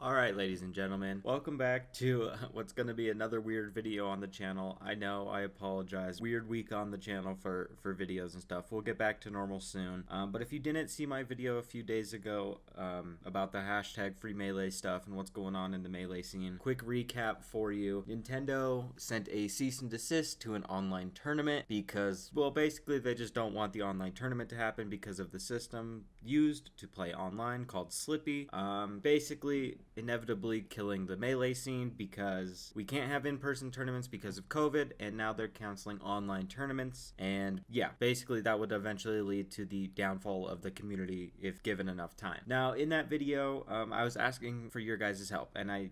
Alright, ladies and gentlemen, welcome back to what's going to be another weird video on the channel. I know, I apologize. Weird week on the channel for videos and stuff. We'll get back to normal soon. But if you didn't see my video a few days ago about the hashtag free melee stuff and what's going on in the melee scene, quick recap for you. Nintendo sent a cease and desist to an online tournament because, well, basically they just don't want the online tournament to happen because of the system used to play online called Slippy. Basically, inevitably killing the melee scene because we can't have in-person tournaments because of COVID, and now they're canceling online tournaments. And yeah, basically that would eventually lead to the downfall of the community if given enough time. Now, in that video, I was asking for your guys' help, and I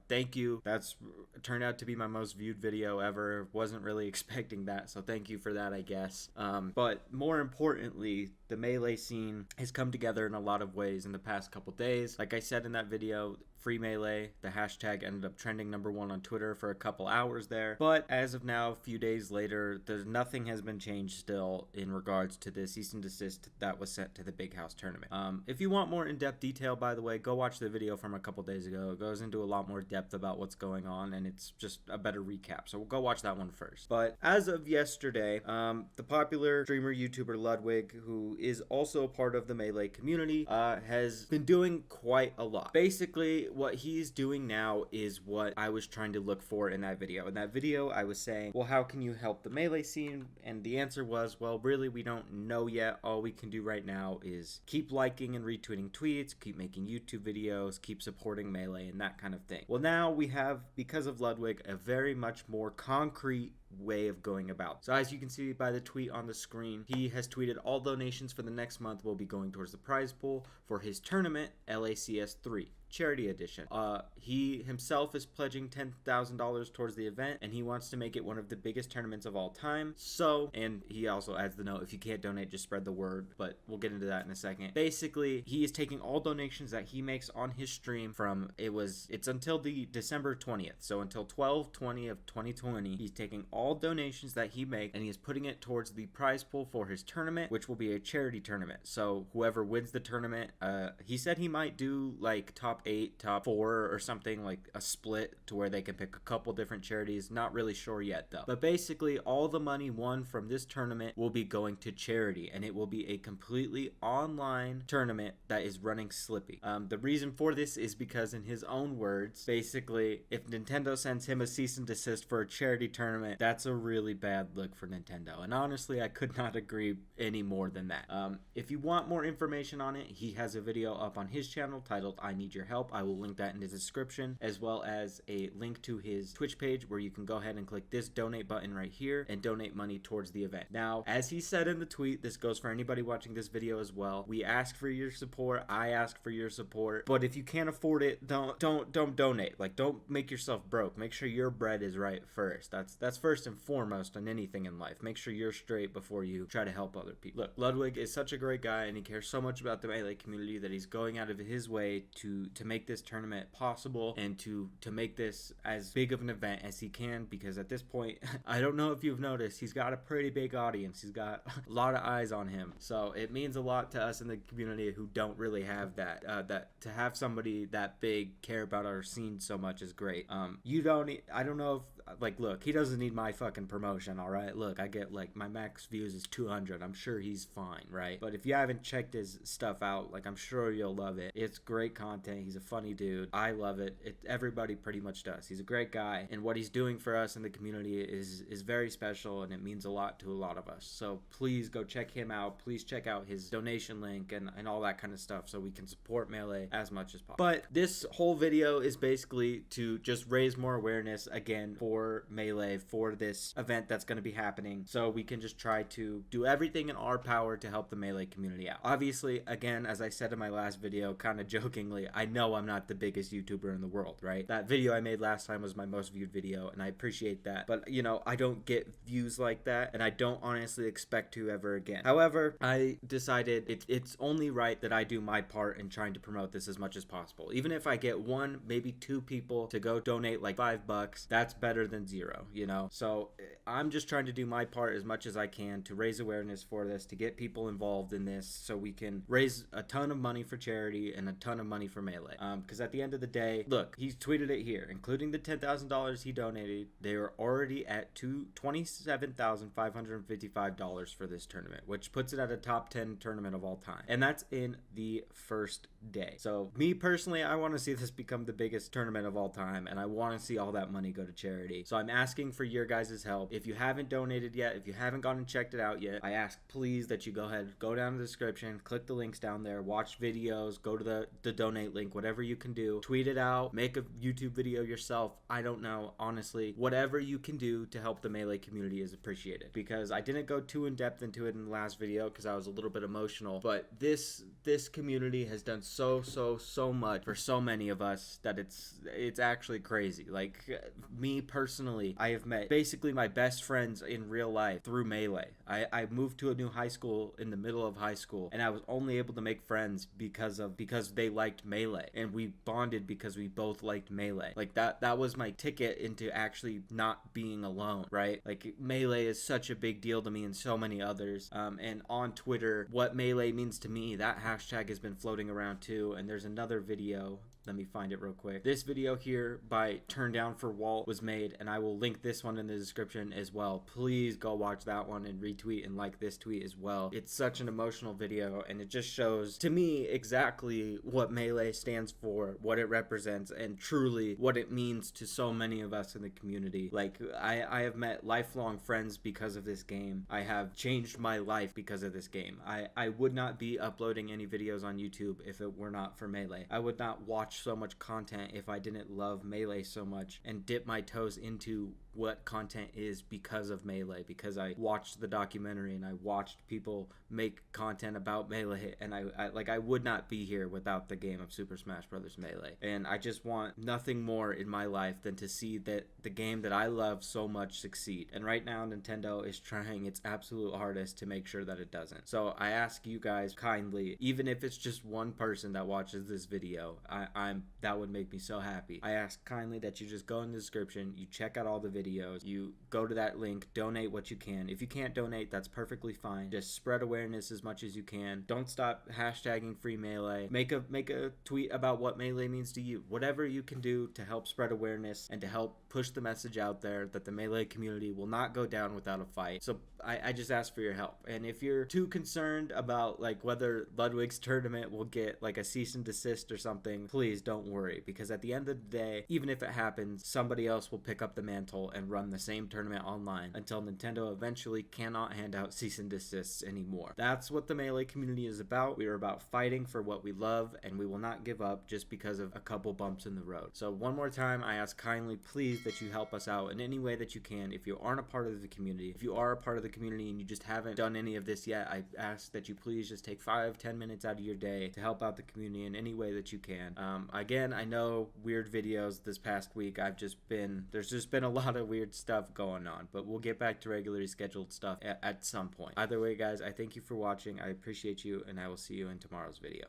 thank you. That's turned out to be my most viewed video ever. Wasn't really expecting that, so thank you for that, I guess. But more importantly, the melee scene has come together in a lot of ways in the past couple days. Like I said in that video, free melee, the hashtag ended up trending #1 on Twitter for a couple hours there. But as of now, a few days later, nothing has been changed still in regards to the cease and desist that was sent to the Big House tournament. If you want more in-depth detail, by the way, go watch the video from a couple days ago. It goes into a lot more depth about what's going on, and it's just a better recap. So we'll go watch that one first. But as of yesterday, the popular streamer YouTuber Ludwig, who is also a part of the melee community, has been doing quite a lot. Basically, what he's doing now is what I was trying to look for in that video. In that video, I was saying, well, how can you help the melee scene? And the answer was, well, really, we don't know yet. All we can do right now is keep liking and retweeting tweets, keep making YouTube videos, keep supporting melee, and that kind of thing. Well, now we have, because of Ludwig, a very much more concrete way of going about. So as you can see by the tweet on the screen, he has tweeted all donations for the next month will be going towards the prize pool for his tournament, LACS 3. Charity edition. He himself is pledging $10,000 towards the event, and he wants to make it one of the biggest tournaments of all time. So, and he also adds the note, if you can't donate, just spread the word, but we'll get into that in a second. Basically, he is taking all donations that he makes on his stream from, it's until the December 20th, so until 12/20 of 2020, he's taking all donations that he makes, and he is putting it towards the prize pool for his tournament, which will be a charity tournament. So whoever wins the tournament, he said he might do like top 8, top 4 or something, like a split to where they can pick a couple different charities. Not really sure yet though. But basically all the money won from this tournament will be going to charity, and it will be a completely online tournament that is running Slippy. The reason for this is because, in his own words, basically if Nintendo sends him a cease and desist for a charity tournament, that's a really bad look for Nintendo. And honestly, I could not agree any more than that. If you want more information on it, he has a video up on his channel titled I Need Your Help. I will link that in the description, as well as a link to his Twitch page where you can go ahead and click this donate button right here and donate money towards the event. Now, as he said in the tweet, this goes for anybody watching this video as well, we ask for your support, I ask for your support, but if you can't afford it, don't donate. Like, don't make yourself broke. Make sure your bread is right first. That's first and foremost on anything in life. Make sure you're straight before you try to help other people. Look, Ludwig is such a great guy, and he cares so much about the melee community that he's going out of his way to make this tournament possible and to make this as big of an event as he can, because at this point, I don't know if you've noticed, he's got a pretty big audience. He's got a lot of eyes on him, so it means a lot to us in the community who don't really have that. That to have somebody that big care about our scene so much is great. I don't know if, like, look, he doesn't need my fucking promotion, all right? Look, I get, like, my max views is 200. I'm sure he's fine, right? But if you haven't checked his stuff out, like, I'm sure you'll love it. It's great content. He's a funny dude. I love it. Everybody pretty much does. He's a great guy, and what he's doing for us in the community is very special, and it means a lot to a lot of us. So please go check him out. Please check out his donation link and all that kind of stuff so we can support melee as much as possible. But this whole video is basically to just raise more awareness again for melee, for this event that's going to be happening, so we can just try to do everything in our power to help the melee community out. Obviously, again, as I said in my last video, kind of jokingly, I know I'm not the biggest YouTuber in the world, right? That video I made last time was my most viewed video, and I appreciate that, but I don't get views like that, and I don't honestly expect to ever again. However, I decided it's only right that I do my part in trying to promote this as much as possible. Even if I get 1, maybe 2 people to go donate like $5, that's better than 0, So I'm just trying to do my part as much as I can to raise awareness for this, to get people involved in this, so we can raise a ton of money for charity and a ton of money for melee. Melee. Because at the end of the day, look, he's tweeted it here, including the $10,000 he donated. They are already at $27,555 for this tournament, which puts it at a top 10 tournament of all time. And that's in the first day. So me personally, I want to see this become the biggest tournament of all time, and I want to see all that money go to charity. So I'm asking for your guys' help. If you haven't donated yet, if you haven't gone and checked it out yet, I ask please that you go ahead, go down to the description, click the links down there, watch videos, go to the donate link, whatever you can do, tweet it out, make a YouTube video yourself. I don't know, honestly, whatever you can do to help the Melee community is appreciated, because I didn't go too in depth into it in the last video because I was a little bit emotional, but this community has done so much for so many of us that it's actually crazy. Like, me personally, I have met basically my best friends in real life through Melee. I moved to a new high school in the middle of high school, and I was only able to make friends because they liked Melee, and we bonded because we both liked Melee. Like, that was my ticket into actually not being alone, right? Like, Melee is such a big deal to me and so many others. And on Twitter, what Melee means to me, that hashtag has been floating around too. And there's another video, let me find it real quick. This video here by Turn Down for Walt was made, and I will link this one in the description as well. Please go watch that one and retweet and like this tweet as well. It's such an emotional video, and it just shows to me exactly what Melee stands for, what it represents, and truly what it means to so many of us in the community. Like, I have met lifelong friends because of this game. I have changed my life because of this game. I would not be uploading any videos on YouTube if it were not for Melee. I would not watch so much content if I didn't love Melee so much and dip my toes into what content is because of Melee, because I watched the documentary and I watched people make content about Melee, and I would not be here without the game of Super Smash Bros. Melee. And I just want nothing more in my life than to see that the game that I love so much succeed. And right now Nintendo is trying its absolute hardest to make sure that it doesn't. So I ask you guys kindly, even if it's just one person that watches this video, that would make me so happy. I ask kindly that you just go in the description, you check out all the videos, you go to that link, donate what you can. If you can't donate, that's perfectly fine. Just spread awareness as much as you can. Don't stop hashtagging free Melee. Make a tweet about what Melee means to you. Whatever you can do to help spread awareness and to help push the message out there that the Melee community will not go down without a fight. So I just ask for your help. And if you're too concerned about like whether Ludwig's tournament will get like a cease and desist or something, please don't worry, because at the end of the day, even if it happens, somebody else will pick up the mantle and run the same tournament online until Nintendo eventually cannot hand out cease and desists anymore. That's what the Melee community is about. We are about fighting for what we love, and we will not give up just because of a couple bumps in the road. So one more time, I ask kindly, please, that you help us out in any way that you can. If you aren't a part of the community, if you are a part of the community and you just haven't done any of this yet, I ask that you please just take 5-10 minutes out of your day to help out the community in any way that you can. Again, I know weird videos this past week. There's just been a lot of weird stuff going on, but we'll get back to regularly scheduled stuff at some point. Either way, guys, I thank you for watching. I appreciate you, and I will see you in tomorrow's video.